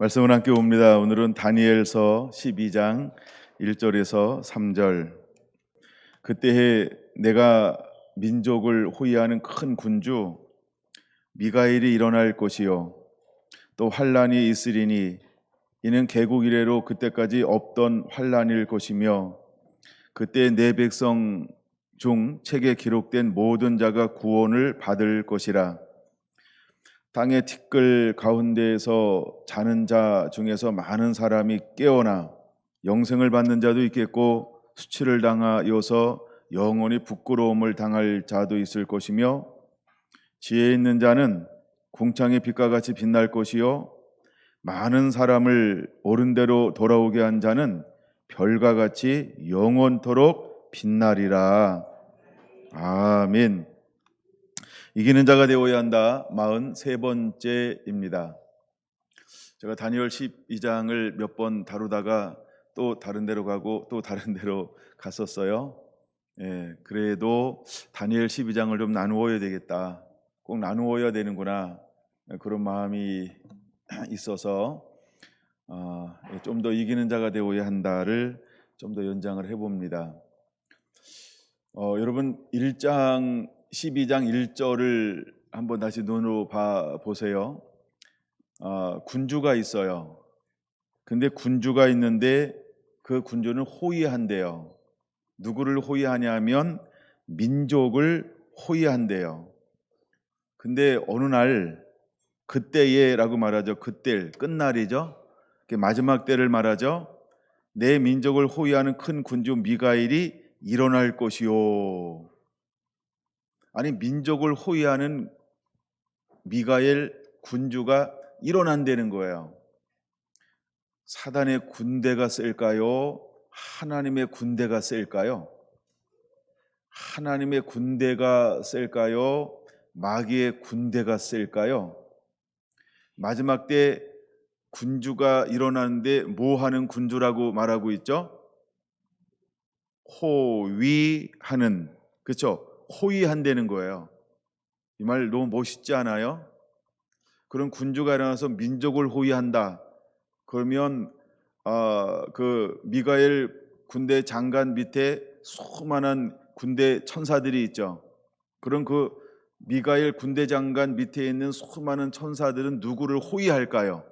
말씀을 함께 봅니다. 오늘은 다니엘서 12장 1절에서 3절. 그때에 내가 민족을 호위하는 큰 군주 미가엘이 일어날 것이요 또 환란이 있으리니 이는 개국 이래로 그때까지 없던 환란일 것이며 그때 내 백성 중 책에 기록된 모든 자가 구원을 받을 것이라. 땅의 티끌 가운데에서 자는 자 중에서 많은 사람이 깨어나 영생을 받는 자도 있겠고 수치를 당하여서 영원히 부끄러움을 당할 자도 있을 것이며 지혜 있는 자는 궁창의 빛과 같이 빛날 것이요 많은 사람을 옳은 대로 돌아오게 한 자는 별과 같이 영원토록 빛나리라. 아멘. 이기는 자가 되어야 한다. 43번째입니다. 제가 다니엘 12장을 몇 번 다루다가 또 다른 데로 가고 또 다른 데로 갔었어요. 그래도 다니엘 12장을 좀 나누어야 되겠다. 꼭 나누어야 되는구나. 그런 마음이 있어서 좀 더 이기는 자가 되어야 한다를 좀 더 연장을 해봅니다. 여러분 12장 1절을 한번 다시 눈으로 보세요. 군주가 있어요. 근데 군주가 있는데 그 군주는 호위한대요. 누구를 호위하냐면 민족을 호위한대요. 근데 어느 날 그때에라고 말하죠. 그때 끝날이죠. 마지막 때를 말하죠. 내 민족을 호위하는 큰 군주 미가엘이 일어날 것이요. 아니 민족을 호위하는 미가엘 군주가 일어난다는 거예요. 사단의 군대가 셀까요? 하나님의 군대가 셀까요? 하나님의 군대가 셀까요? 마귀의 군대가 셀까요? 마지막 때 군주가 일어나는데 뭐 하는 군주라고 말하고 있죠? 호위하는, 그렇죠? 호위한다는 거예요. 이 말 너무 멋있지 않아요? 그런 군주가 일어나서 민족을 호위한다. 그러면 그 미가엘 군대 장관 밑에 수많은 군대 천사들이 있죠. 그런 그 미가엘 군대 장관 밑에 있는 수많은 천사들은 누구를 호위할까요?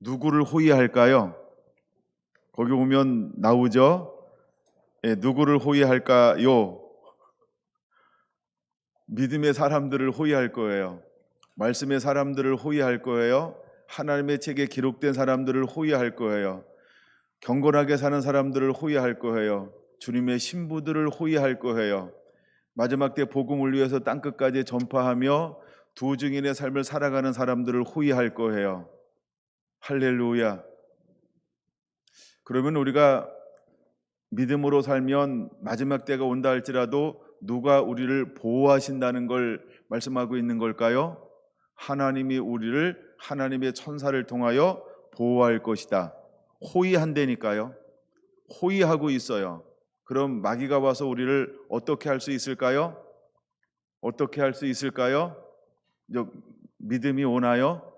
누구를 호위할까요? 거기 보면 나오죠. 누구를 호위할까요? 믿음의 사람들을 호위할 거예요. 말씀의 사람들을 호위할 거예요. 하나님의 책에 기록된 사람들을 호위할 거예요. 경건하게 사는 사람들을 호위할 거예요. 주님의 신부들을 호위할 거예요. 마지막 때 복음을 위해서 땅끝까지 전파하며 두 증인의 삶을 살아가는 사람들을 호위할 거예요. 할렐루야. 그러면 우리가 믿음으로 살면 마지막 때가 온다 할지라도 누가 우리를 보호하신다는 걸 말씀하고 있는 걸까요? 하나님이 우리를 하나님의 천사를 통하여 보호할 것이다. 호위한다니까요. 호위하고 있어요. 그럼 마귀가 와서 우리를 어떻게 할 수 있을까요? 어떻게 할 수 있을까요? 믿음이 오나요?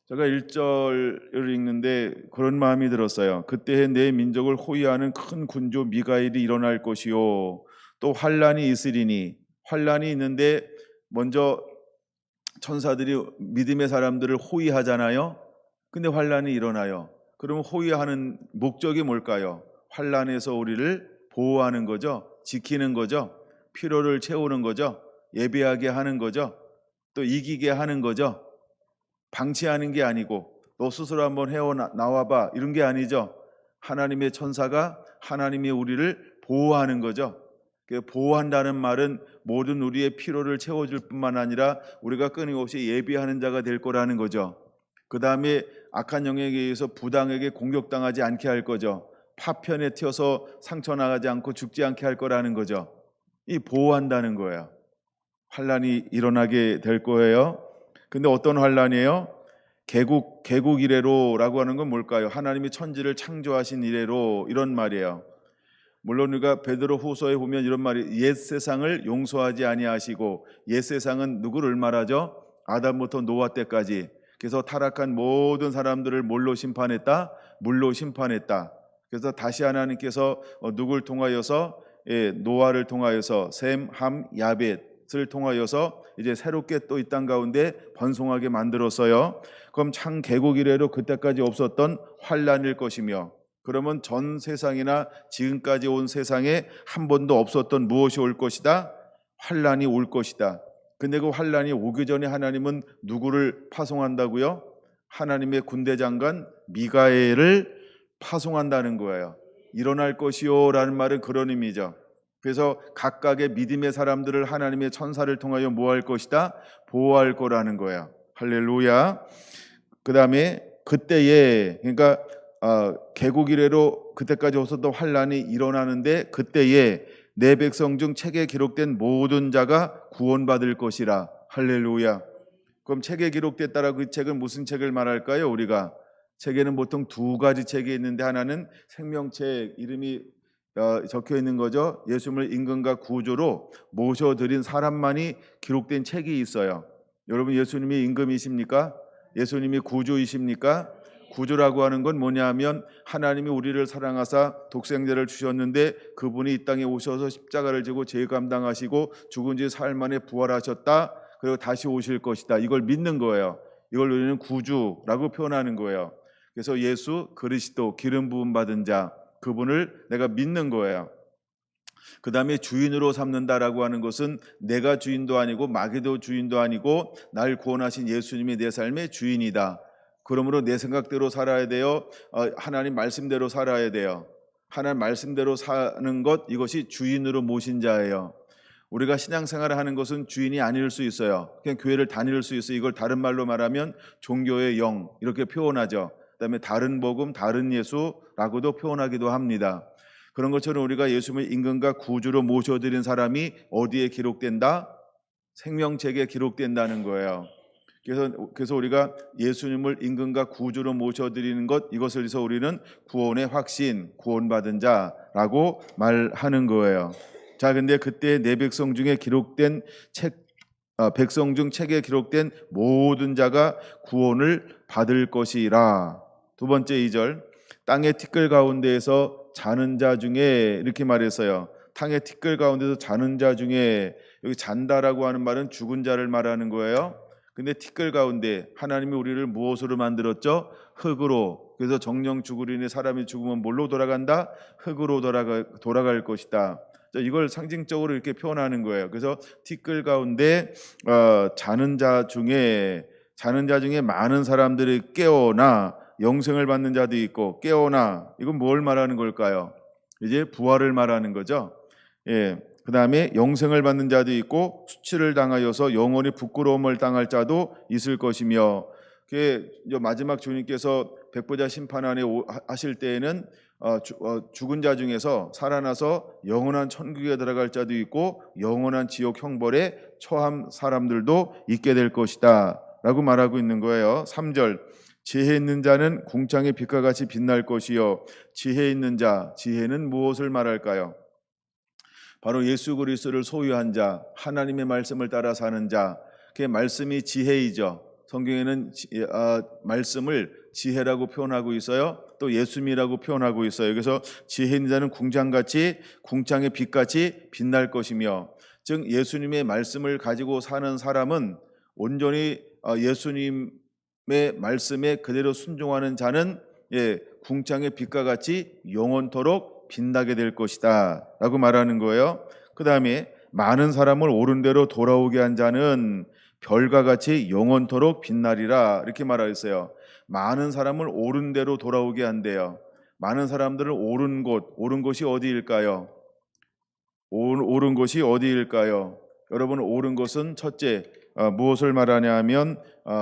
제가 1절을 읽는데 그런 마음이 들었어요. 그때에 내 민족을 호위하는 큰 군주 미가엘이 일어날 것이요 또 환란이 있으리니. 환란이 있는데 먼저 천사들이 믿음의 사람들을 호위하잖아요. 근데 환란이 일어나요. 그러면 호위하는 목적이 뭘까요? 환란에서 우리를 보호하는 거죠. 지키는 거죠. 피로를 채우는 거죠. 예배하게 하는 거죠. 또 이기게 하는 거죠. 방치하는 게 아니고 너 스스로 한번 나와봐 이런 게 아니죠. 하나님의 천사가 하나님이 우리를 보호하는 거죠. 보호한다는 말은 모든 우리의 피로를 채워줄 뿐만 아니라 우리가 끊임없이 예비하는 자가 될 거라는 거죠. 그 다음에 악한 영에게 의해서 부당에게 공격당하지 않게 할 거죠. 파편에 튀어서 상처 나가지 않고 죽지 않게 할 거라는 거죠. 이 보호한다는 거예요. 환란이 일어나게 될 거예요. 근데 어떤 환란이에요? 개국 이래로라고 하는 건 뭘까요? 하나님이 천지를 창조하신 이래로 이런 말이에요. 물론 우리가 베드로 후서에 보면 이런 말이 옛 세상을 용서하지 아니하시고, 옛 세상은 누구를 말하죠? 아담부터 노아 때까지. 그래서 타락한 모든 사람들을 뭘로 심판했다? 물로 심판했다. 그래서 다시 하나님께서 누굴 통하여서 노아를 통하여서 셈, 함, 야벳을 통하여서 이제 새롭게 또 이 땅 가운데 번성하게 만들었어요. 그럼 창 개국 이래로 그때까지 없었던 환란일 것이며, 그러면 전 세상이나 지금까지 온 세상에 한 번도 없었던 무엇이 올 것이다? 환란이 올 것이다. 근데 그 환란이 오기 전에 하나님은 누구를 파송한다고요? 하나님의 군대 장관 미가엘을 파송한다는 거예요. 일어날 것이요 라는 말은 그런 의미죠. 그래서 각각의 믿음의 사람들을 하나님의 천사를 통하여 뭐 할 것이다? 보호할 거라는 거예요. 할렐루야. 그 다음에 그때에, 그러니까 개국 이래로 그때까지 없었던 환란이 일어나는데, 그때에 내 백성 중 책에 기록된 모든 자가 구원받을 것이라. 할렐루야. 그럼 책에 기록됐다라, 그 책은 무슨 책을 말할까요? 우리가 책에는 보통 두 가지 책이 있는데, 하나는 생명책, 이름이 적혀 있는 거죠. 예수님을 임금과 구주로 모셔드린 사람만이 기록된 책이 있어요. 여러분, 예수님이 임금이십니까? 예수님이 구주이십니까? 구주라고 하는 건 뭐냐 하면, 하나님이 우리를 사랑하사 독생자를 주셨는데 그분이 이 땅에 오셔서 십자가를 지고 죄 감당하시고 죽은 지 사흘 만에 부활하셨다. 그리고 다시 오실 것이다. 이걸 믿는 거예요. 이걸 우리는 구주라고 표현하는 거예요. 그래서 예수 그리스도 기름 부음 받은 자, 그분을 내가 믿는 거예요. 그 다음에 주인으로 삼는다라고 하는 것은 내가 주인도 아니고 마귀도 주인도 아니고 날 구원하신 예수님이 내 삶의 주인이다. 그러므로 내 생각대로 살아야 돼요. 하나님 말씀대로 살아야 돼요. 하나님 말씀대로 사는 것, 이것이 주인으로 모신 자예요. 우리가 신앙생활을 하는 것은 주인이 아닐 수 있어요. 그냥 교회를 다닐 수 있어요. 이걸 다른 말로 말하면 종교의 영, 이렇게 표현하죠. 그다음에 다른 복음, 다른 예수라고도 표현하기도 합니다. 그런 것처럼 우리가 예수님을 임금과 구주로 모셔드린 사람이 어디에 기록된다? 생명책에 기록된다는 거예요. 그래서 우리가 예수님을 임금과 구주로 모셔드리는 것, 이것을 해서 우리는 구원의 확신, 구원받은 자라고 말하는 거예요. 자, 근데 그때 내 백성 중에 기록된 백성 중 책에 기록된 모든 자가 구원을 받을 것이라. 두 번째 2절, 땅의 티끌 가운데에서 자는 자 중에, 이렇게 말했어요. 땅의 티끌 가운데서 자는 자 중에, 여기 잔다라고 하는 말은 죽은 자를 말하는 거예요. 근데 티끌 가운데 하나님이 우리를 무엇으로 만들었죠? 흙으로. 그래서 정령 죽으리니 인해 사람이 죽으면 뭘로 돌아간다? 흙으로 돌아갈 것이다. 이걸 상징적으로 이렇게 표현하는 거예요. 그래서 티끌 가운데 자는 자 중에 많은 사람들이 깨어나 영생을 받는 자도 있고, 깨어나, 이건 뭘 말하는 걸까요? 이제 부활을 말하는 거죠. 그 다음에 영생을 받는 자도 있고, 수치를 당하여서 영원히 부끄러움을 당할 자도 있을 것이며, 마지막 주님께서 백보자 심판안에 하실 때에는 죽은 자 중에서 살아나서 영원한 천국에 들어갈 자도 있고, 영원한 지옥 형벌에 처한 사람들도 있게 될 것이다 라고 말하고 있는 거예요. 3절, 지혜 있는 자는 궁창의 빛과 같이 빛날 것이요. 지혜 있는 자, 지혜는 무엇을 말할까요? 바로 예수 그리스도를 소유한 자, 하나님의 말씀을 따라 사는 자, 그 말씀이 지혜이죠. 성경에는 말씀을 지혜라고 표현하고 있어요. 또 예수님이라고 표현하고 있어요. 그래서 지혜 있는 자는 궁창의 빛같이 빛날 것이며, 즉 예수님의 말씀을 가지고 사는 사람은, 온전히 예수님의 말씀에 그대로 순종하는 자는 궁창의 빛과 같이 영원토록 빛나게 될 것이다 라고 말하는 거예요. 그 다음에 많은 사람을 옳은 대로 돌아오게 한 자는 별과 같이 영원토록 빛나리라, 이렇게 말하였어요. 많은 사람을 옳은 대로 돌아오게 한대요. 많은 사람들은 옳은 곳이 어디일까요? 옳은 곳이 어디일까요? 여러분, 옳은 것은 첫째, 무엇을 말하냐 하면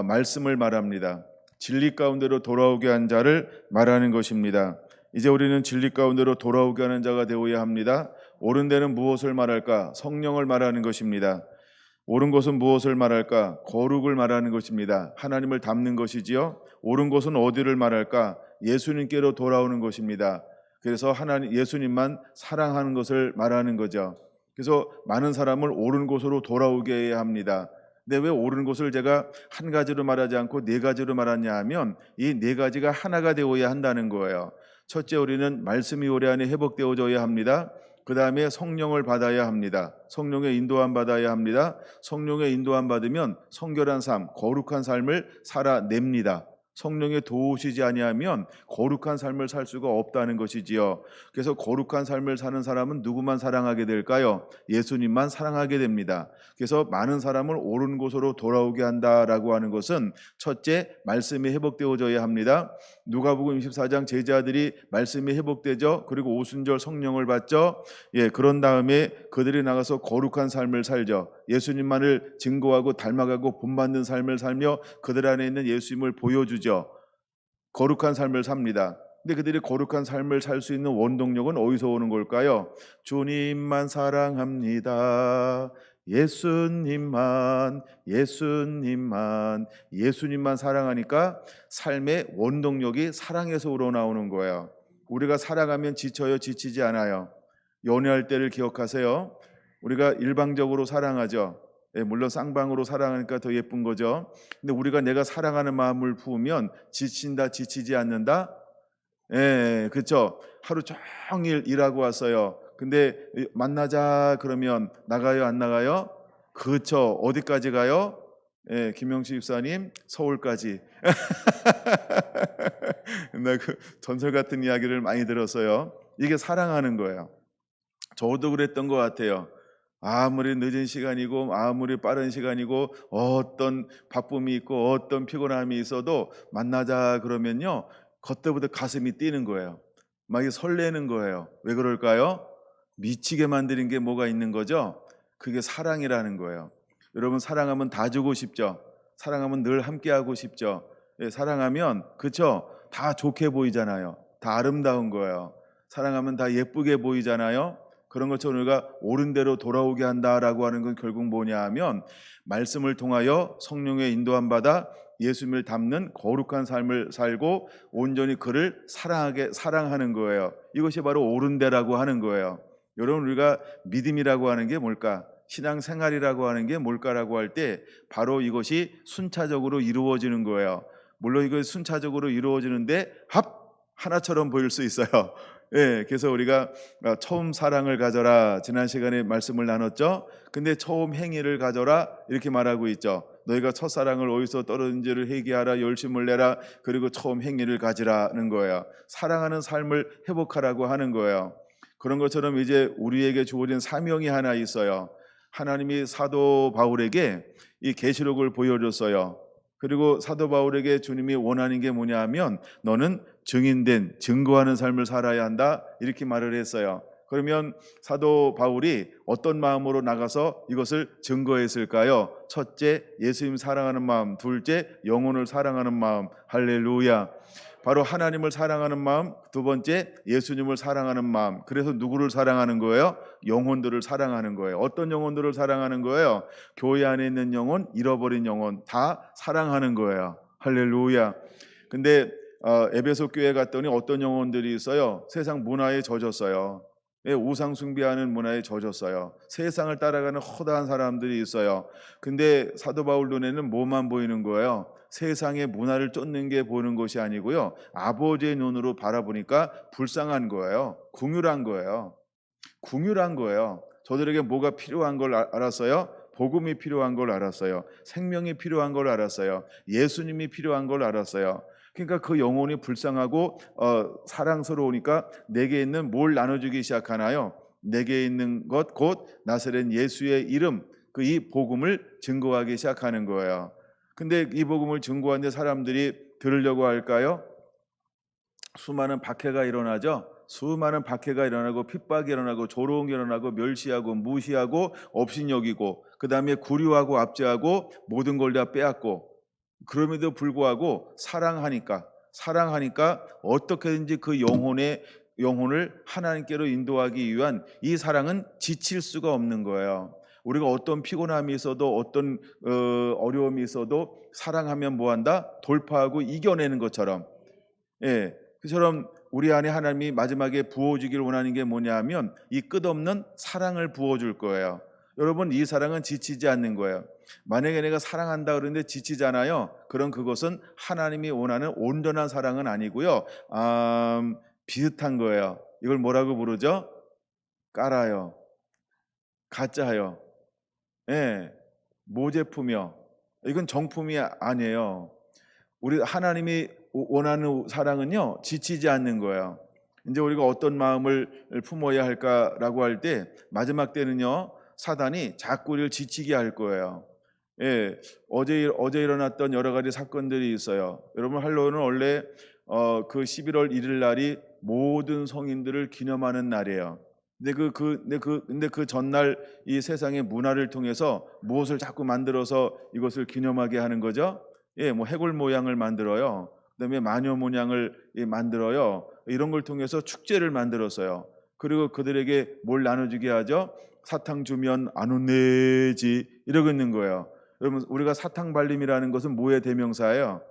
말씀을 말합니다. 진리 가운데로 돌아오게 한 자를 말하는 것입니다. 이제 우리는 진리 가운데로 돌아오게 하는 자가 되어야 합니다. 옳은 데는 무엇을 말할까? 성령을 말하는 것입니다. 옳은 것은 무엇을 말할까? 거룩을 말하는 것입니다. 하나님을 닮는 것이지요. 옳은 것은 어디를 말할까? 예수님께로 돌아오는 것입니다. 그래서 예수님만 사랑하는 것을 말하는 거죠. 그래서 많은 사람을 옳은 곳으로 돌아오게 해야 합니다. 근데 왜 옳은 것을 제가 한 가지로 말하지 않고 네 가지로 말하냐 하면 이 네 가지가 하나가 되어야 한다는 거예요. 첫째, 우리는 말씀이 우리 안에 회복되어져야 합니다. 그 다음에 성령을 받아야 합니다. 성령의 인도함 받아야 합니다. 성령의 인도함 받으면 성결한 삶, 거룩한 삶을 살아냅니다. 성령의 도우시지 아니하면 거룩한 삶을 살 수가 없다는 것이지요. 그래서 거룩한 삶을 사는 사람은 누구만 사랑하게 될까요? 예수님만 사랑하게 됩니다. 그래서 많은 사람을 옳은 곳으로 돌아오게 한다라고 하는 것은 첫째, 말씀이 회복되어져야 합니다. 누가복음 24장 제자들이 말씀이 회복되죠. 그리고 오순절 성령을 받죠. 그런 다음에 그들이 나가서 거룩한 삶을 살죠. 예수님만을 증거하고 닮아가고 본받는 삶을 살며 그들 안에 있는 예수님을 보여주죠. 거룩한 삶을 삽니다. 근데 그들이 거룩한 삶을 살 수 있는 원동력은 어디서 오는 걸까요? 주님만 사랑합니다. 예수님만 사랑하니까 삶의 원동력이 사랑에서 우러나오는 거예요. 우리가 사랑하면 지쳐요? 지치지 않아요. 연애할 때를 기억하세요. 우리가 일방적으로 사랑하죠. 물론 쌍방으로 사랑하니까 더 예쁜 거죠. 근데 우리가 내가 사랑하는 마음을 부으면 지친다, 지치지 않는다. 그렇죠. 하루 종일 일하고 왔어요. 근데 만나자 그러면 나가요, 안 나가요? 그렇죠. 어디까지 가요? 김영식 집사님 서울까지. 나 그 전설 같은 이야기를 많이 들었어요. 이게 사랑하는 거예요. 저도 그랬던 것 같아요. 아무리 늦은 시간이고 아무리 빠른 시간이고 어떤 바쁨이 있고 어떤 피곤함이 있어도 만나자 그러면요, 그때부터 가슴이 뛰는 거예요. 막 설레는 거예요. 왜 그럴까요? 미치게 만드는 게 뭐가 있는 거죠? 그게 사랑이라는 거예요. 여러분, 사랑하면 다 주고 싶죠? 사랑하면 늘 함께하고 싶죠? 사랑하면, 그쵸? 다 좋게 보이잖아요. 다 아름다운 거예요. 사랑하면 다 예쁘게 보이잖아요. 그런 것처럼 우리가 옳은 대로 돌아오게 한다라고 하는 건 결국 뭐냐 하면 말씀을 통하여 성령의 인도함 받아 예수님을 닮는 거룩한 삶을 살고 온전히 그를 사랑하는 거예요. 이것이 바로 옳은 대라고 하는 거예요. 여러분, 우리가 믿음이라고 하는 게 뭘까? 신앙생활이라고 하는 게 뭘까라고 할 때 바로 이것이 순차적으로 이루어지는 거예요. 물론 이것이 순차적으로 이루어지는데 하나처럼 보일 수 있어요. 그래서 우리가 처음 사랑을 가져라, 지난 시간에 말씀을 나눴죠. 근데 처음 행위를 가져라 이렇게 말하고 있죠. 너희가 첫사랑을 어디서 떨어진지를 회개하라, 열심을 내라, 그리고 처음 행위를 가지라는 거예요. 사랑하는 삶을 회복하라고 하는 거예요. 그런 것처럼 이제 우리에게 주어진 사명이 하나 있어요. 하나님이 사도 바울에게 이 계시록을 보여줬어요. 그리고 사도 바울에게 주님이 원하는 게 뭐냐 하면 너는 증인된, 증거하는 삶을 살아야 한다 이렇게 말을 했어요. 그러면 사도 바울이 어떤 마음으로 나가서 이것을 증거했을까요? 첫째, 예수님 사랑하는 마음. 둘째, 영혼을 사랑하는 마음. 할렐루야. 바로 하나님을 사랑하는 마음. 두 번째, 예수님을 사랑하는 마음. 그래서 누구를 사랑하는 거예요? 영혼들을 사랑하는 거예요. 어떤 영혼들을 사랑하는 거예요? 교회 안에 있는 영혼, 잃어버린 영혼 다 사랑하는 거예요. 할렐루야. 근데 에베소 교회 갔더니 어떤 영혼들이 있어요? 세상 문화에 젖었어요. 우상 숭배하는 문화에 젖었어요. 세상을 따라가는 허다한 사람들이 있어요. 근데 사도 바울 눈에는 뭐만 보이는 거예요? 세상의 문화를 쫓는 게 보는 것이 아니고요, 아버지의 눈으로 바라보니까 불쌍한 거예요. 궁휼한 거예요. 궁휼한 거예요. 저들에게 뭐가 필요한 걸 알았어요? 복음이 필요한 걸 알았어요. 생명이 필요한 걸 알았어요. 예수님이 필요한 걸 알았어요. 그러니까 그 영혼이 불쌍하고 사랑스러우니까 내게 있는 뭘 나눠주기 시작하나요? 내게 있는 것 곧 나사렛 예수의 이름, 그 이 복음을 증거하기 시작하는 거예요. 근데 이 복음을 증거하는데 사람들이 들으려고 할까요? 수많은 박해가 일어나죠. 수많은 박해가 일어나고 핍박이 일어나고 조롱이 일어나고 멸시하고 무시하고 업신여기고 그 다음에 구류하고 압제하고 모든 걸 다 빼앗고, 그럼에도 불구하고 사랑하니까 어떻게든지 그 영혼을 하나님께로 인도하기 위한 이 사랑은 지칠 수가 없는 거예요. 우리가 어떤 피곤함이 있어도 어떤 어려움이 있어도 사랑하면 뭐한다? 돌파하고 이겨내는 것처럼, 그처럼 우리 안에 하나님이 마지막에 부어주기를 원하는 게 뭐냐 하면 이 끝없는 사랑을 부어줄 거예요. 여러분, 이 사랑은 지치지 않는 거예요. 만약에 내가 사랑한다 그러는데 지치잖아요. 그럼 그것은 하나님이 원하는 온전한 사랑은 아니고요. 비슷한 거예요. 이걸 뭐라고 부르죠? 깔아요. 가짜요. 예. 모제품이요. 이건 정품이 아니에요. 우리 하나님이 원하는 사랑은요, 지치지 않는 거예요. 이제 우리가 어떤 마음을 품어야 할까라고 할 때 마지막 때는요, 사단이 자꾸 우리를 지치게 할 거예요. 예, 어제 일어났던 여러 가지 사건들이 있어요. 여러분, 할로윈은 원래 그 11월 1일 날이 모든 성인들을 기념하는 날이에요. 근데 그 전날 이 세상의 문화를 통해서 무엇을 자꾸 만들어서 이것을 기념하게 하는 거죠? 예, 뭐 해골 모양을 만들어요. 그다음에 마녀 모양을 만들어요. 이런 걸 통해서 축제를 만들었어요. 그리고 그들에게 뭘 나눠주게 하죠? 사탕 주면 안 혼내지, 이러고 있는 거예요. 여러분, 우리가 사탕 발림이라는 것은 뭐의 대명사예요?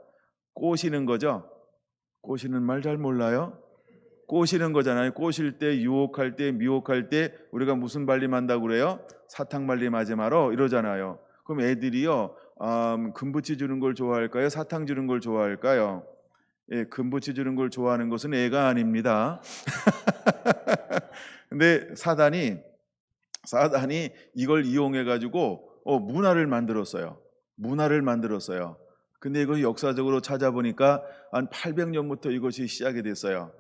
꼬시는 거죠. 꼬시는 말 잘 몰라요? 꼬시는 거잖아요. 꼬실 때, 유혹할 때, 미혹할 때 우리가 무슨 발림한다고 그래요? 사탕 발림하지 마라 이러잖아요. 그럼 애들이요, 금붙이 주는 걸 좋아할까요? 사탕 주는 걸 좋아할까요? 예, 금붙이 주는 걸 좋아하는 것은 애가 아닙니다. 근데 사단이 이걸 이용해 가지고 문화를 만들었어요. 문화를 만들었어요. 근데 이거 역사적으로 찾아보니까 한 800년부터 이것이 시작이 됐어요.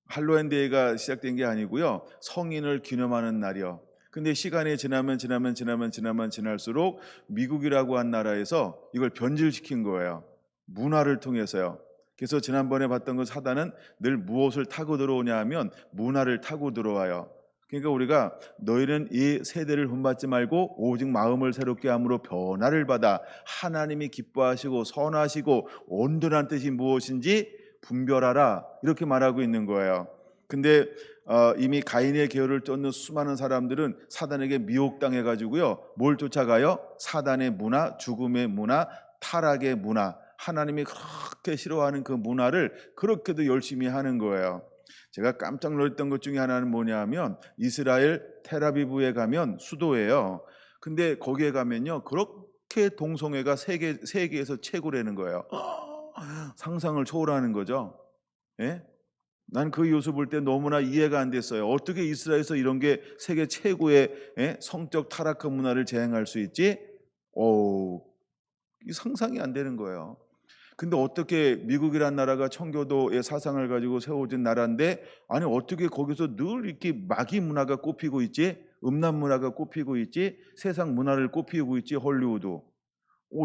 할로윈 데이가 시작된 게 아니고요. 성인을 기념하는 날이요. 근데 시간이 지날수록 미국이라고 한 나라에서 이걸 변질시킨 거예요. 문화를 통해서요. 그래서 지난번에 봤던 그 사단은 늘 무엇을 타고 들어오냐 하면 문화를 타고 들어와요. 그러니까 우리가 너희는 이 세대를 본받지 말고 오직 마음을 새롭게 함으로 변화를 받아 하나님이 기뻐하시고 선하시고 온전한 뜻이 무엇인지 분별하라, 이렇게 말하고 있는 거예요. 근데 이미 가인의 계열을 쫓는 수많은 사람들은 사단에게 미혹당해 가지고요, 뭘 쫓아가요? 사단의 문화, 죽음의 문화, 타락의 문화, 하나님이 그렇게 싫어하는 그 문화를 그렇게도 열심히 하는 거예요. 제가 깜짝 놀랐던 것 중에 하나는 뭐냐면 이스라엘 텔아비브에 가면 수도예요. 근데 거기에 가면요, 그렇게 동성애가 세계에서 최고라는 거예요. 상상을 초월하는 거죠. 예? 난 그 뉴스 볼 때 너무나 이해가 안 됐어요. 어떻게 이스라엘에서 이런 게 세계 최고의 성적 타락한 문화를 재행할 수 있지? 이 상상이 안 되는 거예요. 근데 어떻게 미국이란 나라가 청교도의 사상을 가지고 세워진 나라인데, 아니 어떻게 거기서 늘 이렇게 마귀 문화가 꼽히고 있지? 음란 문화가 꼽히고 있지? 세상 문화를 꼽히고 있지? 헐리우드.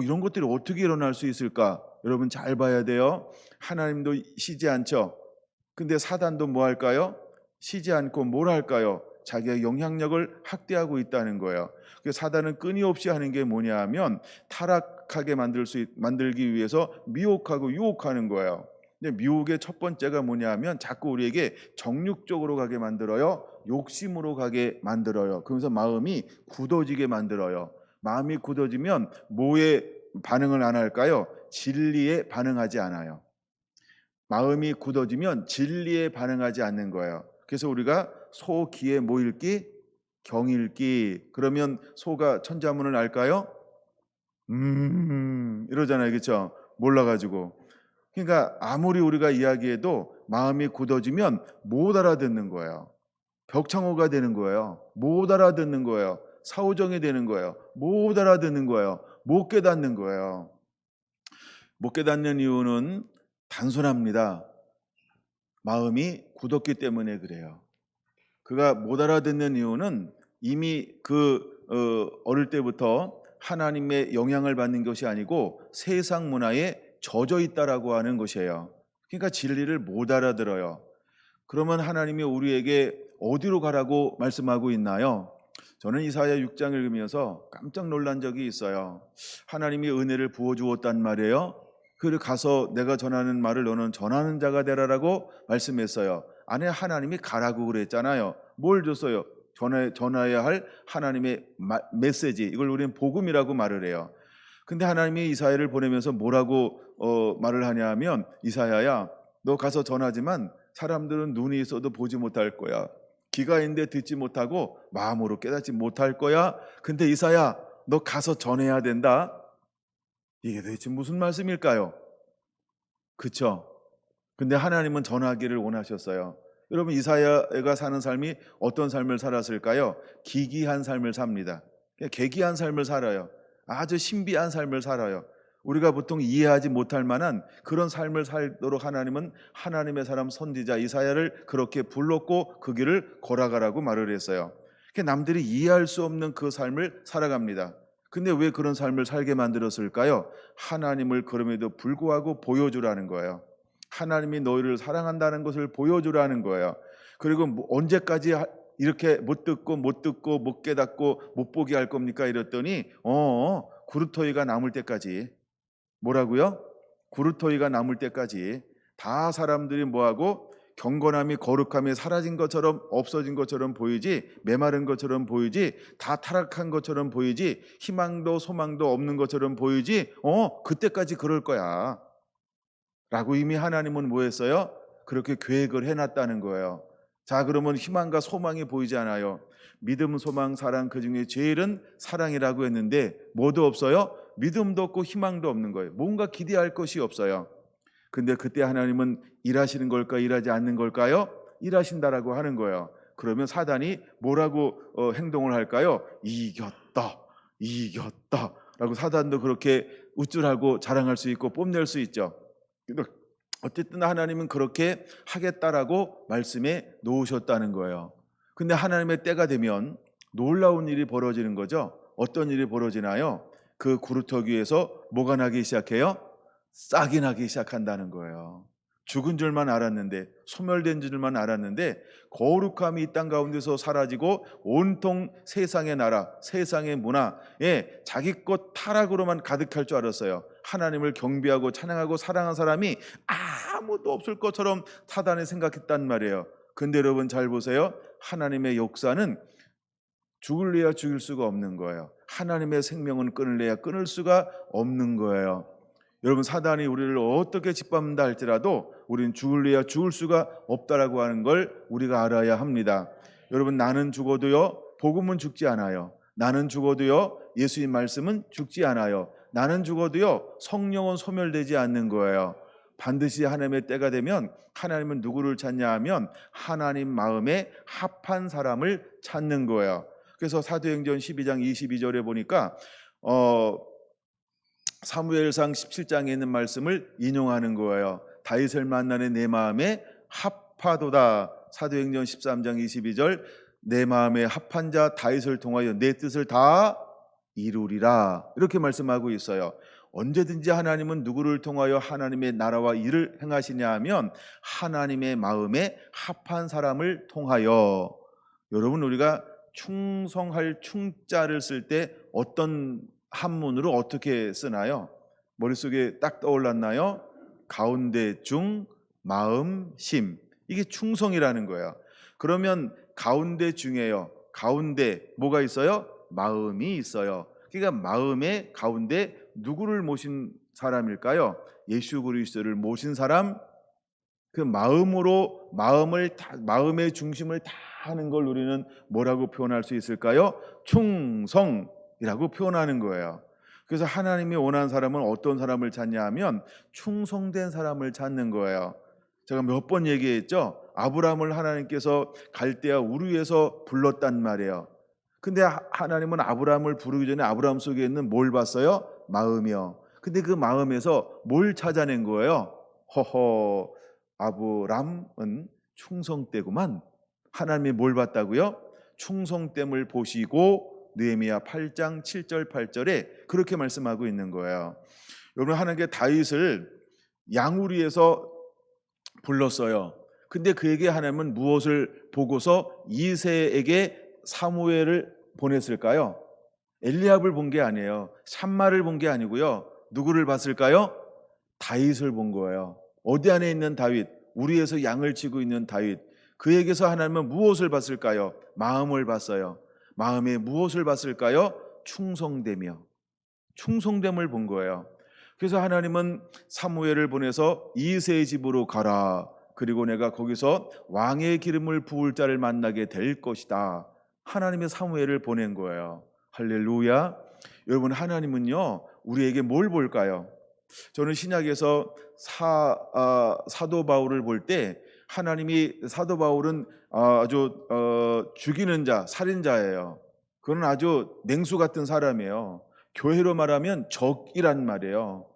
이런 것들이 어떻게 일어날 수 있을까? 여러분 잘 봐야 돼요. 하나님도 쉬지 않죠. 근데 사단도 뭐 할까요? 쉬지 않고 뭘 할까요? 자기의 영향력을 확대하고 있다는 거예요. 그래서 사단은 끊임없이 하는 게 뭐냐 하면 타락하게 만들기 위해서 미혹하고 유혹하는 거예요. 근데 미혹의 첫 번째가 뭐냐 하면 자꾸 우리에게 정욕적으로 가게 만들어요. 욕심으로 가게 만들어요. 그러면서 마음이 굳어지게 만들어요. 마음이 굳어지면 뭐에 반응을 안 할까요? 진리에 반응하지 않아요. 마음이 굳어지면 진리에 반응하지 않는 거예요. 그래서 우리가 소 귀에 뭐 읽기? 경 읽기. 그러면 소가 천자문을 알까요? 이러잖아요. 그렇죠? 몰라가지고. 그러니까 아무리 우리가 이야기해도 마음이 굳어지면 못 알아듣는 거예요. 벽창호가 되는 거예요. 못 알아듣는 거예요. 사오정이 되는 거예요. 못 알아듣는 거예요. 못 깨닫는 거예요. 못 깨닫는 이유는 단순합니다. 마음이 굳었기 때문에 그래요. 그가 못 알아듣는 이유는 이미 어릴 때부터 하나님의 영향을 받는 것이 아니고 세상 문화에 젖어 있다라고 하는 것이에요. 그러니까 진리를 못 알아들어요. 그러면 하나님이 우리에게 어디로 가라고 말씀하고 있나요? 저는 이사야 6장 읽으면서 깜짝 놀란 적이 있어요. 하나님이 은혜를 부어주었단 말이에요. 그리고 가서 내가 전하는 말을 너는 전하는 자가 되라라고 말씀했어요. 안에 하나님이 가라고 그랬잖아요. 뭘 줬어요? 전해야 할 하나님의 메시지, 이걸 우리는 복음이라고 말을 해요. 근데 하나님이 이사야를 보내면서 뭐라고 말을 하냐면, 이사야야 너 가서 전하지만 사람들은 눈이 있어도 보지 못할 거야. 귀가 있는데 듣지 못하고 마음으로 깨닫지 못할 거야. 근데 이사야, 너 가서 전해야 된다. 이게 도대체 무슨 말씀일까요? 그쵸? 근데 하나님은 전하기를 원하셨어요. 여러분, 이사야가 사는 삶이 어떤 삶을 살았을까요? 기기한 삶을 삽니다. 괴기한 삶을 살아요. 아주 신비한 삶을 살아요. 우리가 보통 이해하지 못할 만한 그런 삶을 살도록 하나님은 하나님의 사람 선지자 이사야를 그렇게 불렀고 그 길을 걸어가라고 말을 했어요. 남들이 이해할 수 없는 그 삶을 살아갑니다. 근데 왜 그런 삶을 살게 만들었을까요? 하나님을 그럼에도 불구하고 보여주라는 거예요. 하나님이 너희를 사랑한다는 것을 보여주라는 거예요. 그리고 언제까지 이렇게 못 듣고 못 깨닫고 못 보게 할 겁니까? 이랬더니 구루터기가 남을 때까지. 뭐라고요? 구루터기가 남을 때까지 다 사람들이 뭐하고 경건함이 거룩함이 사라진 것처럼 없어진 것처럼 보이지, 메마른 것처럼 보이지, 다 타락한 것처럼 보이지, 희망도 소망도 없는 것처럼 보이지, 그때까지 그럴 거야 라고 이미 하나님은 뭐 했어요? 그렇게 계획을 해놨다는 거예요. 자, 그러면 희망과 소망이 보이지 않아요. 믿음, 소망, 사랑, 그 중에 제일은 사랑이라고 했는데 뭐도 없어요? 믿음도 없고 희망도 없는 거예요. 뭔가 기대할 것이 없어요. 근데 그때 하나님은 일하시는 걸까, 일하지 않는 걸까요? 일하신다라고 하는 거예요. 그러면 사단이 뭐라고 행동을 할까요? 이겼다 라고 사단도 그렇게 우쭐하고 자랑할 수 있고 뽐낼 수 있죠. 어쨌든 하나님은 그렇게 하겠다라고 말씀해 놓으셨다는 거예요. 근데 하나님의 때가 되면 놀라운 일이 벌어지는 거죠. 어떤 일이 벌어지나요? 그 구루터기에서 뭐가 나기 시작해요? 싹이 나기 시작한다는 거예요. 죽은 줄만 알았는데, 소멸된 줄만 알았는데 거룩함이 이 땅 가운데서 사라지고 온통 세상의 나라, 세상의 문화에 자기 것 타락으로만 가득할 줄 알았어요. 하나님을 경배하고 찬양하고 사랑한 사람이 아무도 없을 것처럼 사단이 생각했단 말이에요. 근데 여러분 잘 보세요. 하나님의 역사는 죽을래야 죽일 수가 없는 거예요. 하나님의 생명은 끊을래야 끊을 수가 없는 거예요. 여러분, 사단이 우리를 어떻게 짓밟는다 할지라도 우리는 죽을래야 죽을 수가 없다라고 하는 걸 우리가 알아야 합니다. 여러분, 나는 죽어도요 복음은 죽지 않아요. 나는 죽어도요 예수님 말씀은 죽지 않아요. 나는 죽어도요 성령은 소멸되지 않는 거예요. 반드시 하나님의 때가 되면 하나님은 누구를 찾냐 하면 하나님 마음에 합한 사람을 찾는 거예요. 그래서 사도행전 12장 22절에 보니까 사무엘상 17장에 있는 말씀을 인용하는 거예요. 다윗을 만나는 내 마음에 합하도다. 사도행전 13장 22절 내 마음에 합한 자 다윗을 통하여 내 뜻을 다 이루리라. 이렇게 말씀하고 있어요. 언제든지 하나님은 누구를 통하여 하나님의 나라와 일을 행하시냐 하면 하나님의 마음에 합한 사람을 통하여. 여러분, 우리가 충성할 충자를 쓸 때 어떤 한문으로 어떻게 쓰나요? 머릿속에 딱 떠올랐나요? 가운데 중 마음 심. 이게 충성이라는 거예요. 그러면 가운데 중에요. 가운데 뭐가 있어요? 마음이 있어요. 그러니까 마음의 가운데 누구를 모신 사람일까요? 예수 그리스도를 모신 사람. 그 마음으로 마음의 중심을 다 하는 걸 우리는 뭐라고 표현할 수 있을까요? 충성이라고 표현하는 거예요. 그래서 하나님이 원하는 사람은 어떤 사람을 찾냐 하면 충성된 사람을 찾는 거예요. 제가 몇 번 얘기했죠. 아브라함을 하나님께서 갈대아 우르에서 불렀단 말이에요. 근데 하나님은 아브라함을 부르기 전에 아브라함 속에 있는 뭘 봤어요? 마음이요. 근데 그 마음에서 뭘 찾아낸 거예요? 허허, 아브람은 충성되구만. 하나님이 뭘 봤다고요? 충성됨을 보시고 느헤미야 8장 7절 8절에 그렇게 말씀하고 있는 거예요. 여러분, 하나님께 다윗을 양우리에서 불렀어요. 근데 그에게 하나님은 무엇을 보고서 이새에게 사무엘을 보냈을까요? 엘리압을 본 게 아니에요. 샴마를 본 게 아니고요. 누구를 봤을까요? 다윗을 본 거예요. 어디 안에 있는 다윗, 우리에서 양을 치고 있는 다윗. 그에게서 하나님은 무엇을 봤을까요? 마음을 봤어요. 마음에 무엇을 봤을까요? 충성되며 충성됨을 본 거예요. 그래서 하나님은 사무엘을 보내서 이새의 집으로 가라. 그리고 내가 거기서 왕의 기름을 부을 자를 만나게 될 것이다. 하나님의 사무엘을 보낸 거예요. 할렐루야. 여러분, 하나님은요 우리에게 뭘 볼까요? 저는 신약에서 사도 바울을 볼 때 하나님이, 사도 바울은 아주 죽이는 자, 살인자예요. 그는 아주 냉수 같은 사람이에요. 교회로 말하면 적이란 말이에요.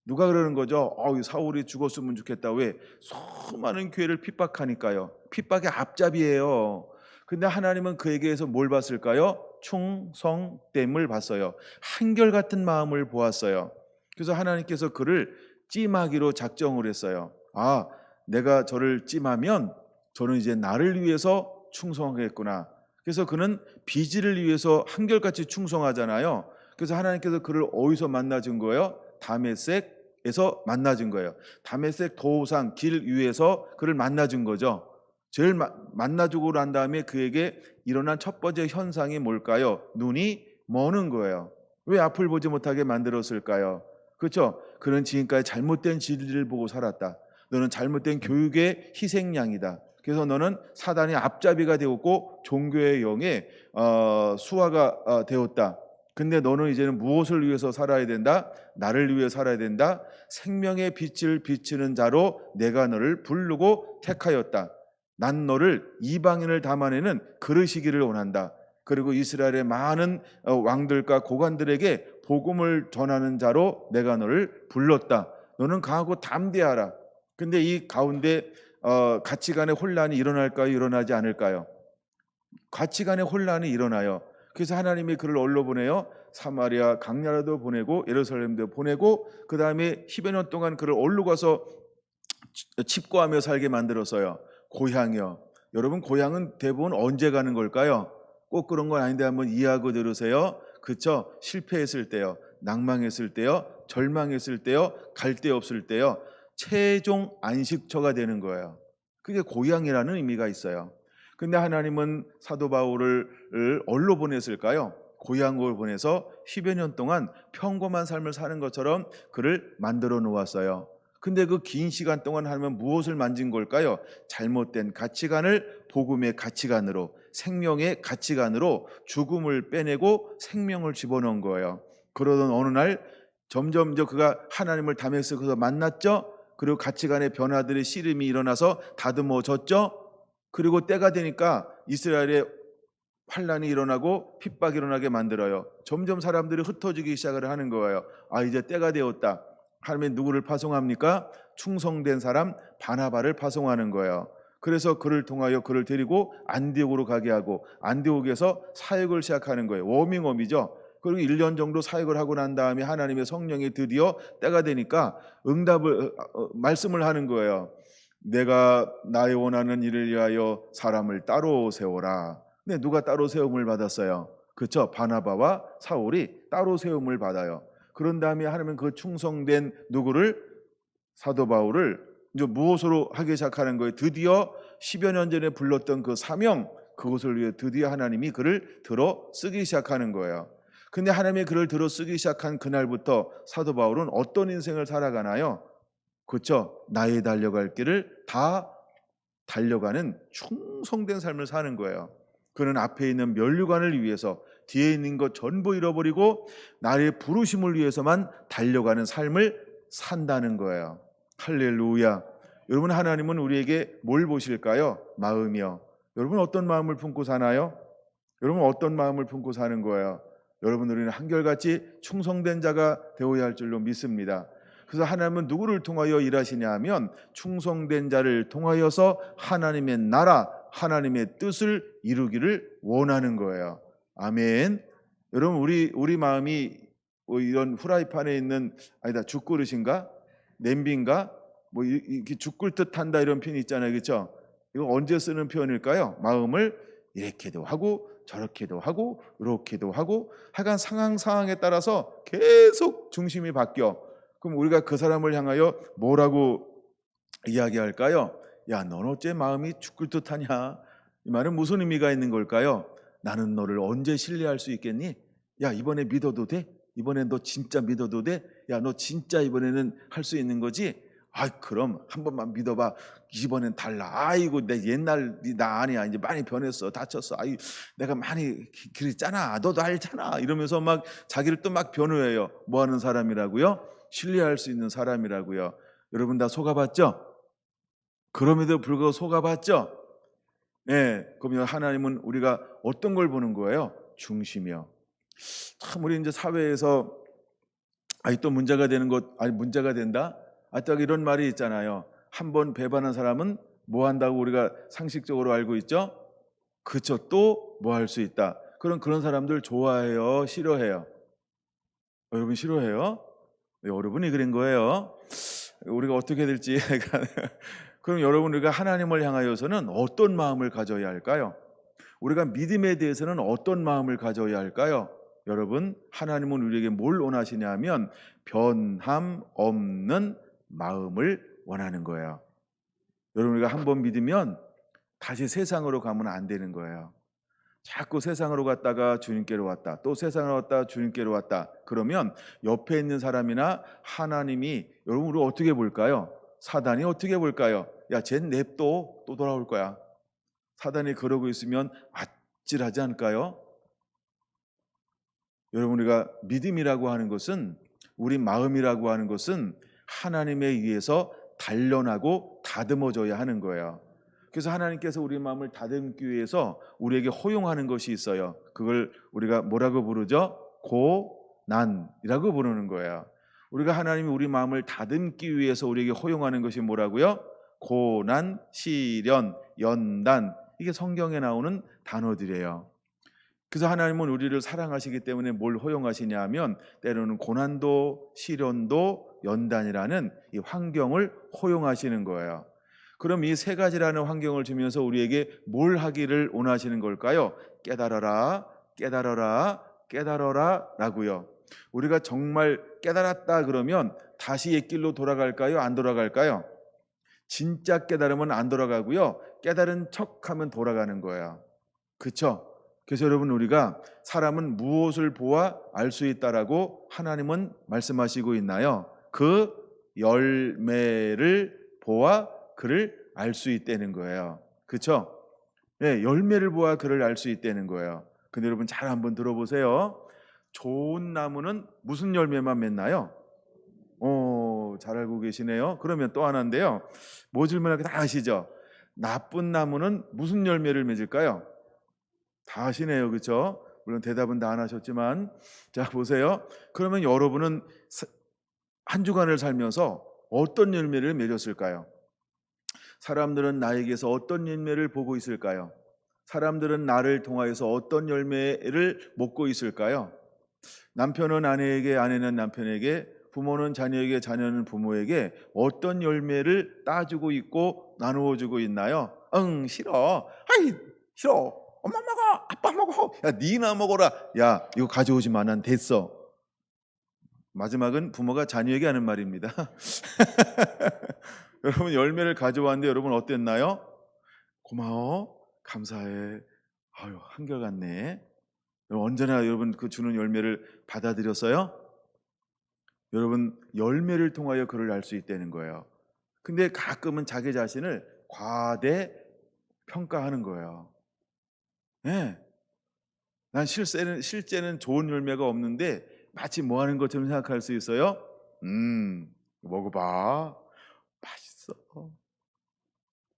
누가 그러는 거죠? 사울이 죽었으면 좋겠다. 왜? 수많은 교회를 핍박하니까요. 핍박의 앞잡이에요. 근데 하나님은 그에게서 뭘 봤을까요? 충성됨을 봤어요. 한결같은 마음을 보았어요. 그래서 하나님께서 그를 찜하기로 작정을 했어요. 내가 저를 찜하면 저는 이제 나를 위해서 충성하겠구나. 그래서 그는 비지를 위해서 한결같이 충성하잖아요. 그래서 하나님께서 그를 어디서 만나준 거예요? 다메섹에서 만나준 거예요. 다메섹 도상 길 위에서 그를 만나준 거죠. 제일 만나주고 난 다음에 그에게 일어난 첫 번째 현상이 뭘까요? 눈이 머는 거예요. 왜 앞을 보지 못하게 만들었을까요? 그렇죠? 그는 지금까지 잘못된 진리를 보고 살았다. 너는 잘못된 교육의 희생양이다. 그래서 너는 사단의 앞잡이가 되었고 종교의 영의 수하가 되었다. 근데 너는 이제는 무엇을 위해서 살아야 된다? 나를 위해 살아야 된다. 생명의 빛을 비추는 자로 내가 너를 부르고 택하였다. 난 너를 이방인을 담아내는 그릇이기를 원한다. 그리고 이스라엘의 많은 왕들과 고관들에게 복음을 전하는 자로 내가 너를 불렀다. 너는 강하고 담대하라. 근데 이 가운데 가치관의 혼란이 일어날까요? 일어나지 않을까요? 가치관의 혼란이 일어나요. 그래서 하나님이 그를 어디로 보내요? 사마리아 강나라도 보내고 예루살렘도 보내고 그 다음에 10여 년 동안 그를 어디로 가서 칩거하며 살게 만들었어요. 고향이요. 여러분, 고향은 대부분 언제 가는 걸까요? 꼭 그런 건 아닌데 한번 이해하고 들으세요. 그쵸? 실패했을 때요, 낭망했을 때요, 절망했을 때요, 갈 데 없을 때요, 최종 안식처가 되는 거예요. 그게 고향이라는 의미가 있어요. 근데 하나님은 사도 바울을 어디로 보냈을까요? 고향으로 보내서 10여 년 동안 평범한 삶을 사는 것처럼 그를 만들어 놓았어요. 근데 그 긴 시간 동안 하면 무엇을 만진 걸까요? 잘못된 가치관을 복음의 가치관으로, 생명의 가치관으로 죽음을 빼내고 생명을 집어넣은 거예요. 그러던 어느 날 점점 그가 하나님을 다메섹에서 만났죠. 그리고 가치관의 변화들의 씨름이 일어나서 다듬어졌죠. 그리고 때가 되니까 이스라엘의 환란이 일어나고 핍박이 일어나게 만들어요. 점점 사람들이 흩어지기 시작을 하는 거예요. 이제 때가 되었다. 하나님이 누구를 파송합니까? 충성된 사람 바나바를 파송하는 거예요. 그래서 그를 통하여 그를 데리고 안디옥으로 가게 하고 안디옥에서 사역을 시작하는 거예요. 워밍업이죠. 그리고 1년 정도 사역을 하고 난 다음에 하나님의 성령이 드디어 때가 되니까 말씀을 하는 거예요. 내가 나의 원하는 일을 위하여 사람을 따로 세워라. 근데 누가 따로 세움을 받았어요? 그렇죠? 바나바와 사울이 따로 세움을 받아요. 그런 다음에 하나님은 그 충성된 누구를, 사도 바울을 이제 무엇으로 하기 시작하는 거예요? 드디어 10여 년 전에 불렀던 그 사명, 그것을 위해 드디어 하나님이 그를 들어 쓰기 시작하는 거예요. 근데 하나님이 그를 들어 쓰기 시작한 그날부터 사도 바울은 어떤 인생을 살아가나요? 그렇죠? 나의 달려갈 길을 다 달려가는 충성된 삶을 사는 거예요. 그는 앞에 있는 면류관을 위해서 뒤에 있는 것 전부 잃어버리고 나의 부르심을 위해서만 달려가는 삶을 산다는 거예요. 할렐루야. 여러분, 하나님은 우리에게 뭘 보실까요? 마음이요. 여러분 어떤 마음을 품고 사나요? 여러분 어떤 마음을 품고 사는 거예요? 여러분, 우리는 한결같이 충성된 자가 되어야 할 줄로 믿습니다. 그래서 하나님은 누구를 통하여 일하시냐 하면 충성된 자를 통하여서 하나님의 나라, 하나님의 뜻을 이루기를 원하는 거예요. 아멘. 여러분, 우리 마음이 이런 후라이팬에 있는, 아니다, 죽그릇인가 냄비인가 이렇게 죽글듯 한다 이런 표현이 있잖아요. 그렇죠? 이거 언제 쓰는 표현일까요? 마음을 이렇게도 하고 저렇게도 하고 이렇게도 하고 하여간 상황에 따라서 계속 중심이 바뀌어. 그럼 우리가 그 사람을 향하여 뭐라고 이야기할까요? 야, 넌 어째 마음이 죽을 듯하냐? 이 말은 무슨 의미가 있는 걸까요? 나는 너를 언제 신뢰할 수 있겠니? 야, 이번에 믿어도 돼? 이번엔 너 진짜 믿어도 돼? 야, 너 진짜 이번에는 할 수 있는 거지? 아, 그럼 한 번만 믿어봐. 이번엔 달라. 아이고, 내 옛날 나 아니야. 이제 많이 변했어. 다쳤어. 아이, 내가 많이 그랬잖아. 너도 알잖아. 이러면서 막 자기를 또 막 변호해요. 뭐 하는 사람이라고요? 신뢰할 수 있는 사람이라고요. 여러분 다 속아봤죠? 그럼에도 불구하고 속아봤죠? 예. 그러면 하나님은 우리가 어떤 걸 보는 거예요? 중심이요. 참 우리 이제 사회에서 또 문제가 되는 것, 문제가 된다? 딱 이런 말이 있잖아요. 한 번 배반한 사람은 뭐 한다고 우리가 상식적으로 알고 있죠? 그쵸. 또 뭐 할 수 있다. 그런 사람들 좋아해요? 싫어해요? 여러분 싫어해요? 네, 여러분이 그런 거예요. 우리가 어떻게 될지. 그럼 여러분, 우리가 하나님을 향하여서는 어떤 마음을 가져야 할까요? 우리가 믿음에 대해서는 어떤 마음을 가져야 할까요? 여러분, 하나님은 우리에게 뭘 원하시냐면 변함 없는 마음을 원하는 거예요. 여러분, 우리가 한번 믿으면 다시 세상으로 가면 안 되는 거예요. 자꾸 세상으로 갔다가 주님께로 왔다, 또 세상으로 왔다 주님께로 왔다, 그러면 옆에 있는 사람이나 하나님이, 여러분 우리 어떻게 볼까요? 사단이 어떻게 볼까요? 야, 쟨 냅둬, 또 돌아올 거야. 사단이 그러고 있으면 아찔하지 않을까요? 여러분, 우리가 믿음이라고 하는 것은, 우리 마음이라고 하는 것은 하나님에 의해서 단련하고 다듬어져야 하는 거예요. 그래서 하나님께서 우리 마음을 다듬기 위해서 우리에게 허용하는 것이 있어요. 그걸 우리가 뭐라고 부르죠? 고난이라고 부르는 거예요. 우리가 하나님이 우리 마음을 다듬기 위해서 우리에게 허용하는 것이 뭐라고요? 고난, 시련, 연단, 이게 성경에 나오는 단어들이에요. 그래서 하나님은 우리를 사랑하시기 때문에 뭘 허용하시냐 하면 때로는 고난도 시련도 연단이라는 이 환경을 허용하시는 거예요. 그럼 이 세 가지라는 환경을 주면서 우리에게 뭘 하기를 원하시는 걸까요? 깨달아라, 깨달아라, 깨달아라 라고요. 우리가 정말 깨달았다 그러면 다시 옛길로 돌아갈까요? 안 돌아갈까요? 진짜 깨달으면 안 돌아가고요. 깨달은 척하면 돌아가는 거예요. 그렇죠? 그래서 여러분, 우리가 사람은 무엇을 보아 알 수 있다라고 하나님은 말씀하시고 있나요? 그 열매를 보아 그를 알 수 있다는 거예요. 그렇죠? 네, 열매를 보아 그를 알 수 있다는 거예요. 근데 여러분 잘 한번 들어보세요. 좋은 나무는 무슨 열매만 맺나요? 잘 알고 계시네요. 그러면 또 하나인데요. 뭐 질문하게 다 아시죠? 나쁜 나무는 무슨 열매를 맺을까요? 다 아시네요. 그렇죠? 물론 대답은 다 안 하셨지만, 자 보세요. 그러면 여러분은 한 주간을 살면서 어떤 열매를 맺었을까요? 사람들은 나에게서 어떤 열매를 보고 있을까요? 사람들은 나를 통하여서 어떤 열매를 먹고 있을까요? 남편은 아내에게, 아내는 남편에게, 부모는 자녀에게, 자녀는 부모에게 어떤 열매를 따주고 있고 나누어 주고 있나요? 응, 싫어. 아이, 싫어. 엄마 먹어. 아빠 먹어. 야, 니나 먹어라. 야, 이거 가져오지 마. 난 됐어. 마지막은 부모가 자녀에게 하는 말입니다. 여러분, 열매를 가져왔는데 여러분 어땠나요? 고마워. 감사해. 아유, 한결같네. 언제나 여러분 그 주는 열매를 받아들였어요? 여러분, 열매를 통하여 그를 알 수 있다는 거예요. 근데 가끔은 자기 자신을 과대 평가하는 거예요. 네. 난 실제는 좋은 열매가 없는데 마치 뭐 하는 것처럼 생각할 수 있어요. 먹어봐. 맛있어.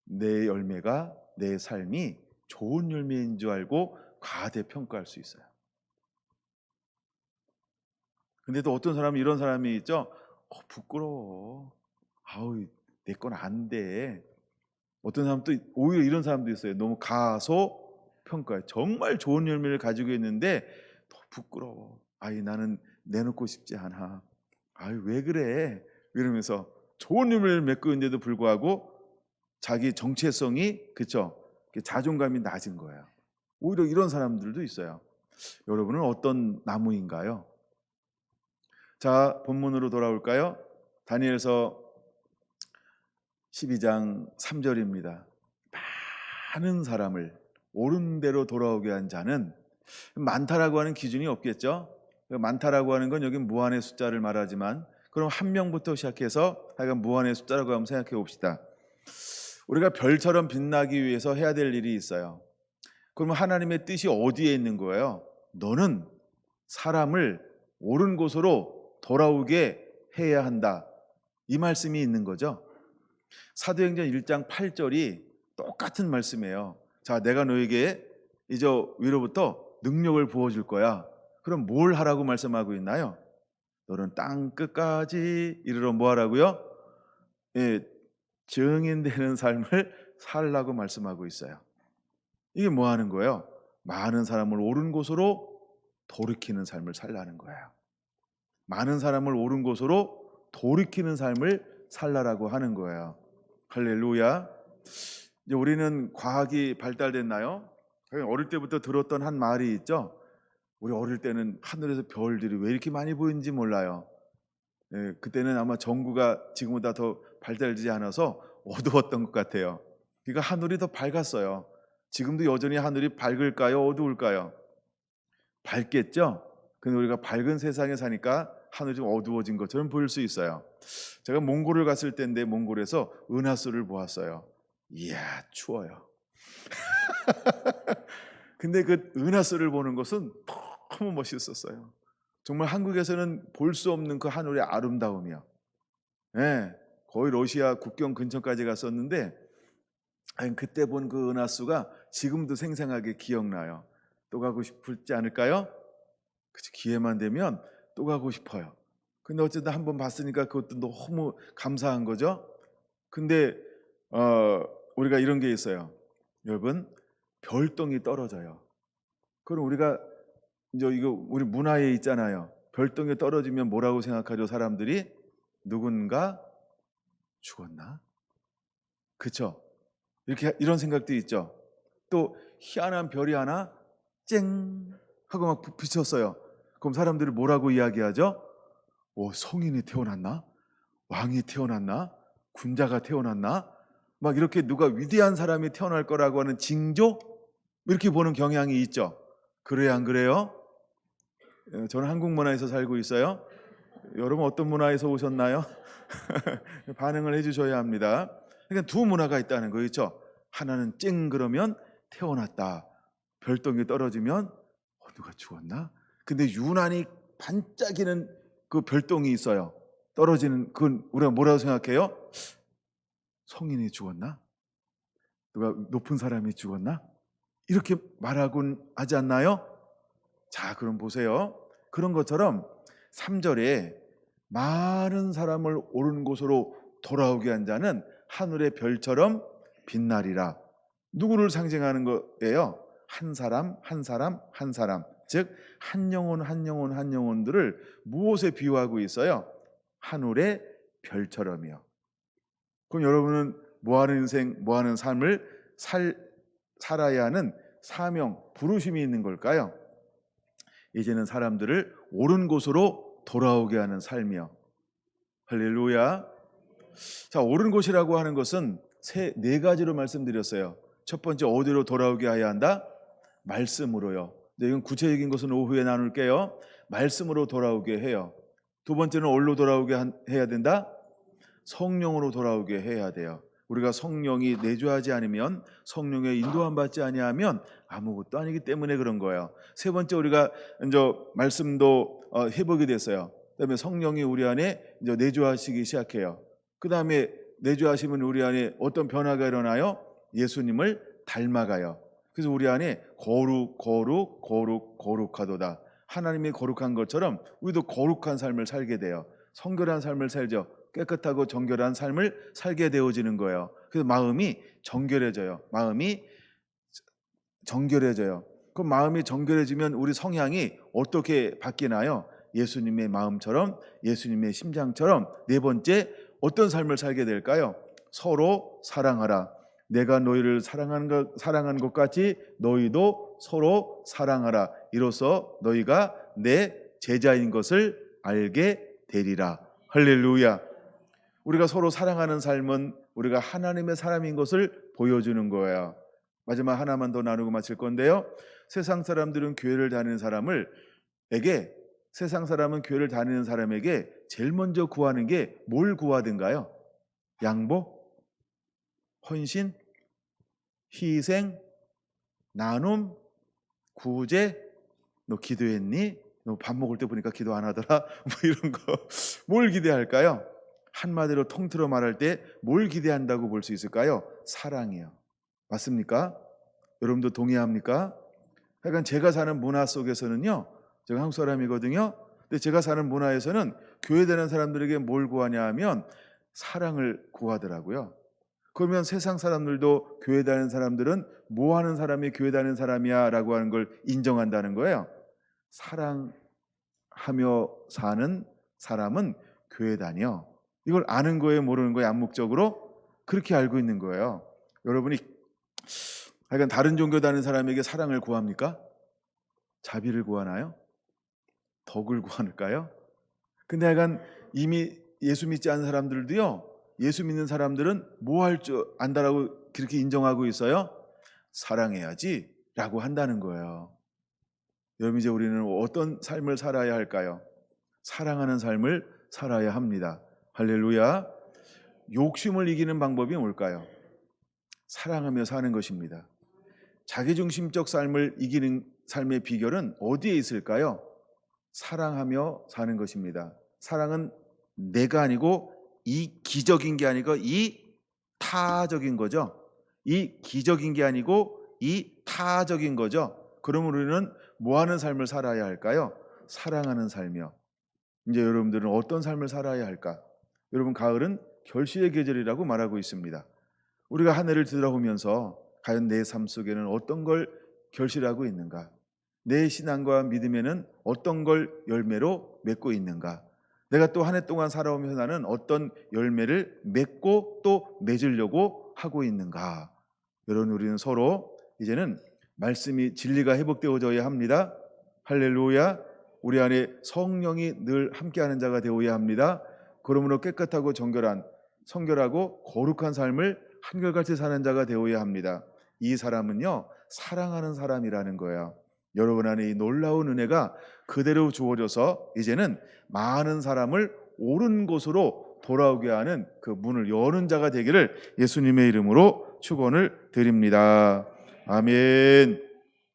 내 열매가, 내 삶이 좋은 열매인 줄 알고 과대 평가할 수 있어요. 근데 또 어떤 사람은 이런 사람이 있죠. 부끄러워. 아우, 내 건 안 돼. 어떤 사람은 또 오히려 이런 사람도 있어요. 너무 가소평가해. 정말 좋은 열매를 가지고 있는데 더 부끄러워. 아이, 나는 내놓고 싶지 않아. 아이, 왜 그래? 이러면서 좋은 열매를 맺고 있는데도 불구하고 자기 정체성이, 그쵸? 자존감이 낮은 거예요. 오히려 이런 사람들도 있어요. 여러분은 어떤 나무인가요? 자, 본문으로 돌아올까요? 다니엘서 12장 3절입니다. 많은 사람을 옳은 대로 돌아오게 한 자는, 많다라고 하는 기준이 없겠죠? 많다라고 하는 건 여기 무한의 숫자를 말하지만 그럼 한 명부터 시작해서 하여간 무한의 숫자라고 한번 생각해 봅시다. 우리가 별처럼 빛나기 위해서 해야 될 일이 있어요. 그러면 하나님의 뜻이 어디에 있는 거예요? 너는 사람을 옳은 곳으로 돌아오게 해야 한다. 이 말씀이 있는 거죠. 사도행전 1장 8절이 똑같은 말씀이에요. 자, 내가 너에게 이제 위로부터 능력을 부어줄 거야. 그럼 뭘 하라고 말씀하고 있나요? 너는 땅 끝까지 이르러 뭐 하라고요? 예, 증인되는 삶을 살라고 말씀하고 있어요. 이게 뭐 하는 거예요? 많은 사람을 옳은 곳으로 돌이키는 삶을 살라는 거예요. 많은 사람을 옳은 곳으로 돌이키는 삶을 살라라고 하는 거예요. 할렐루야. 이제 우리는 과학이 발달됐나요? 어릴 때부터 들었던 한 말이 있죠. 우리 어릴 때는 하늘에서 별들이 왜 이렇게 많이 보이는지 몰라요. 예, 그때는 아마 전구가 지금보다 더 발달되지 않아서 어두웠던 것 같아요. 그러니까 하늘이 더 밝았어요. 지금도 여전히 하늘이 밝을까요? 어두울까요? 밝겠죠? 근데 우리가 밝은 세상에 사니까 하늘이 좀 어두워진 것처럼 보일 수 있어요. 제가 몽골을 갔을 때인데 몽골에서 은하수를 보았어요. 이야, 추워요. 근데 그 은하수를 보는 것은 너무 멋있었어요. 정말 한국에서는 볼 수 없는 그 하늘의 아름다움이요. 네, 거의 러시아 국경 근처까지 갔었는데 그때 본 그 은하수가 지금도 생생하게 기억나요. 또 가고 싶지 않을까요? 그치, 기회만 되면 또 가고 싶어요. 근데 어쨌든 한번 봤으니까 그것도 너무 감사한 거죠. 근데 우리가 이런 게 있어요. 여러분, 별똥이 떨어져요. 그럼 우리가 이제 이거 우리 문화에 있잖아요. 별똥이 떨어지면 뭐라고 생각하죠? 사람들이 누군가 죽었나? 그렇죠? 이렇게 이런 생각도 있죠. 또 희한한 별이 하나 쨍 하고 막 비쳤어요. 그럼 사람들이 뭐라고 이야기하죠? 성인이 태어났나? 왕이 태어났나? 군자가 태어났나? 막 이렇게 누가 위대한 사람이 태어날 거라고 하는 징조? 이렇게 보는 경향이 있죠. 그래요, 안 그래요? 저는 한국 문화에서 살고 있어요. 여러분 어떤 문화에서 오셨나요? 반응을 해주셔야 합니다. 그러니까 두 문화가 있다는 거 있죠. 하나는 쨍 그러면 태어났다. 별똥이 떨어지면 누가 죽었나? 근데 유난히 반짝이는 그 별똥이 있어요. 떨어지는 그건 우리가 뭐라고 생각해요? 성인이 죽었나? 누가 높은 사람이 죽었나? 이렇게 말하곤 하지 않나요? 자, 그럼 보세요. 그런 것처럼 3절에 많은 사람을 옳은 곳으로 돌아오게 한 자는 하늘의 별처럼 빛나리라. 누구를 상징하는 거예요? 한 사람, 한 사람, 한 사람. 즉 한 영혼, 한 영혼, 한 영혼들을 무엇에 비유하고 있어요? 하늘의 별처럼이요. 그럼 여러분은 뭐하는 인생, 뭐하는 삶을 살아야 하는 사명, 부르심이 있는 걸까요? 이제는 사람들을 옳은 곳으로 돌아오게 하는 삶이요. 할렐루야. 자, 옳은 곳이라고 하는 것은 네 가지로 말씀드렸어요. 첫 번째, 어디로 돌아오게 해야 한다? 말씀으로요. 이건 구체적인 것은 오후에 나눌게요. 말씀으로 돌아오게 해요. 두 번째는 어디로 돌아오게 해야 된다? 성령으로 돌아오게 해야 돼요. 우리가 성령이 내주하지 않으면, 성령의 인도함 받지 아니하면 아무것도 아니기 때문에 그런 거예요. 세 번째, 우리가 이제 말씀도 해보게 됐어요. 그다음에 성령이 우리 안에 이제 내주하시기 시작해요. 그 다음에 내주하시면 우리 안에 어떤 변화가 일어나요? 예수님을 닮아가요. 그래서 우리 안에 거룩하도다. 하나님이 거룩한 것처럼 우리도 거룩한 삶을 살게 돼요. 성결한 삶을 살죠. 깨끗하고 정결한 삶을 살게 되어지는 거예요. 그래서 마음이 정결해져요. 마음이 정결해져요. 그 마음이 정결해지면 우리 성향이 어떻게 바뀌나요? 예수님의 마음처럼, 예수님의 심장처럼. 네 번째, 어떤 삶을 살게 될까요? 서로 사랑하라. 내가 너희를 사랑한 것 같이 너희도 서로 사랑하라. 이로써 너희가 내 제자인 것을 알게 되리라. 할렐루야. 우리가 서로 사랑하는 삶은 우리가 하나님의 사람인 것을 보여주는 거예요. 마지막 하나만 더 나누고 마칠 건데요. 세상 사람들은 교회를 다니는 사람에게 세상 사람은 교회를 다니는 사람에게 제일 먼저 구하는 게 뭘 구하든가요? 양보, 헌신, 희생, 나눔, 구제. 너 기도했니? 너 밥 먹을 때 보니까 기도 안 하더라. 뭐 이런 거. 뭘 기대할까요? 한마디로 통틀어 말할 때 뭘 기대한다고 볼 수 있을까요? 사랑이요. 맞습니까? 여러분도 동의합니까? 그러니까 제가 사는 문화 속에서는요, 제가 한국 사람이거든요. 근데 제가 사는 문화에서는 교회 다니는 사람들에게 뭘 구하냐 하면 사랑을 구하더라고요. 그러면 세상 사람들도 교회 다니는 사람들은 뭐 하는 사람이 교회 다니는 사람이야 라고 하는 걸 인정한다는 거예요. 사랑하며 사는 사람은 교회 다녀. 이걸 아는 거예요, 모르는 거예요? 암묵적으로 그렇게 알고 있는 거예요. 여러분이 하여간 다른 종교 다니는 사람에게 사랑을 구합니까? 자비를 구하나요? 덕을 구할까요? 근데 하여간 이미 예수 믿지 않은 사람들도요, 예수 믿는 사람들은 뭐 할 줄 안다라고 그렇게 인정하고 있어요? 사랑해야지 라고 한다는 거예요. 여러분, 이제 우리는 어떤 삶을 살아야 할까요? 사랑하는 삶을 살아야 합니다. 할렐루야. 욕심을 이기는 방법이 뭘까요? 사랑하며 사는 것입니다. 자기중심적 삶을 이기는 삶의 비결은 어디에 있을까요? 사랑하며 사는 것입니다. 사랑은 내가 아니고 이기적인 게 아니고 이타적인 거죠. 이기적인 게 아니고 이타적인 거죠. 그러면 우리는 뭐 하는 삶을 살아야 할까요? 사랑하는 삶이요. 이제 여러분들은 어떤 삶을 살아야 할까? 여러분, 가을은 결실의 계절이라고 말하고 있습니다. 우리가 한 해를 뒤돌아보면서 과연 내 삶 속에는 어떤 걸 결실하고 있는가? 내 신앙과 믿음에는 어떤 걸 열매로 맺고 있는가? 내가 또 한 해 동안 살아오면서 나는 어떤 열매를 맺고 또 맺으려고 하고 있는가? 여러분, 우리는 서로 이제는 말씀이 진리가 회복되어져야 합니다. 할렐루야. 우리 안에 성령이 늘 함께하는 자가 되어야 합니다. 그러므로 깨끗하고 정결한, 성결하고 거룩한 삶을 한결같이 사는 자가 되어야 합니다. 이 사람은요, 사랑하는 사람이라는 거예요. 여러분 안에 이 놀라운 은혜가 그대로 주어져서 이제는 많은 사람을 옳은 곳으로 돌아오게 하는 그 문을 여는 자가 되기를 예수님의 이름으로 축원을 드립니다. 아멘.